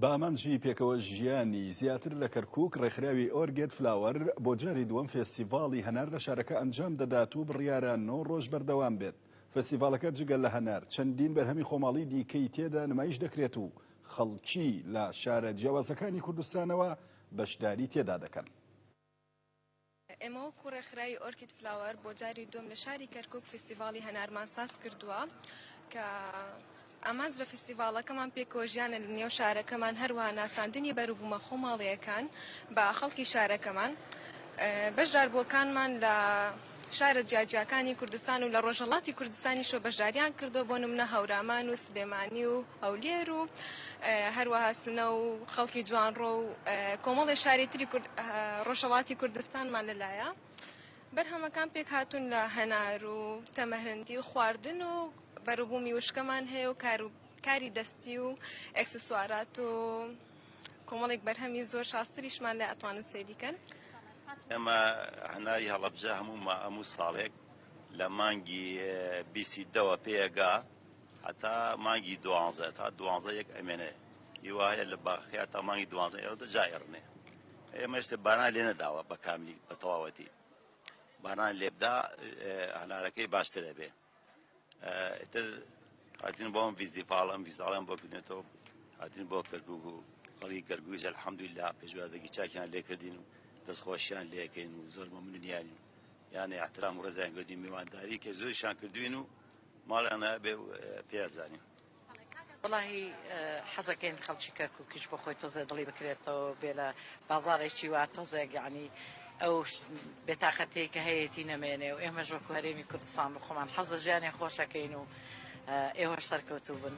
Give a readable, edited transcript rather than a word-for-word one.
بامانجی پێکەوە ژیانی زیاتر لە کەرکووک ڕێکخراوی ئۆرگێت فلاوەر بۆ جاری دووەم فێستیڤاڵی هەنار لە شارەکە ئەنجام دەدات و بڕیارە 9 ڕۆژ بەردەوام بێت. فێستیڤاڵەکە جگەل لە هەنار چەندین بەرهەمی خۆماڵی دیکەی تێدا نمایش دەکرێت و خەڵکی لە شارە جیاوازەکانی کوردستانەوە بەشداری تێدا دەکەن. ئێمە وەکو ڕێکخراوی ئۆرکید فلاوەر بۆ جاری دووەم لە شاری کەرکووک فێستیڤاڵی هەنارمان ساز کردووە کە ئامانج لە فستیڤاڵەکەمان پێکەوە ژیانە لە نێو شارەکەمان هەروەها ناساندنی بەروبوومە خۆماڵیەکان بە خەڵکی شارەکەمان بەشداربووەکانمان لە شارە جیاجیاکانی کوردستان و لە ڕۆژهەڵاتی کوردستانی شۆ بەشداریان کردو بۆ نمونە هەورامان و سلێمانی و هەولێر و هەروەها سنە و خەڵکی جوانڕۆ و کۆمەڵی شاری تری ڕۆژهەڵاتی کوردستانمان لەلایە بەرهەمەکان پێک هاتوون لە هەنار و تەمەهرەندی و خواردن و بەروبوومی وشکەمان هەیە و کاری دەستی و ئەکسسوارات و کۆمەڵێک بەرهەمی زۆر شاستریشمان لە ئەتوانن سەیریکەن. ئەمە هەناری هەڵەبجە هەموو ساڵێک لە مانگی 22ەوە پێگا هەتا مانگی 12 تا 12 یەک ئەمێنێ هیوایە لە باخیا تا مانگی 12 ئەوە جایڕنێ. ئێمە شتە بانان لێ نەداوە بە کاملی بە تەواوەتی بانان لێبدا هەنارەکەی باشترە بێ. ئێتر هاتین بۆ ئەم فیستیڤاڵ ئەم فیستیڤاڵیان بۆ کردنێتەوە هاتین بۆ کەرکووک و خەڵکی کەرکووکیش ئەلحەمدولیلا پێشوازێکی چاکیان لێ کردین و دەستخۆشیان لێکەین و زۆر مەمنونیانی یانێ احترام و ڕێزیان کردین میوانداری کە زۆریشان کردوین و ماڵیان هەبێ و پێزانین. وڵاهی حەزەکەین خەڵکی کەرکووکیش بۆ خۆی تۆزێ دڵی بکرێتەوە بێ لە بازاڕێکی وا تۆزێک یعنی ئەو بێتاقەتەیە کە هەیەی نەمێنێ و ئێمەش وەکو هەرێمی کوردستان بە خۆمان حەزە ژیانی خۆشەکەین و ئێوەش سەرکەوتوو بن.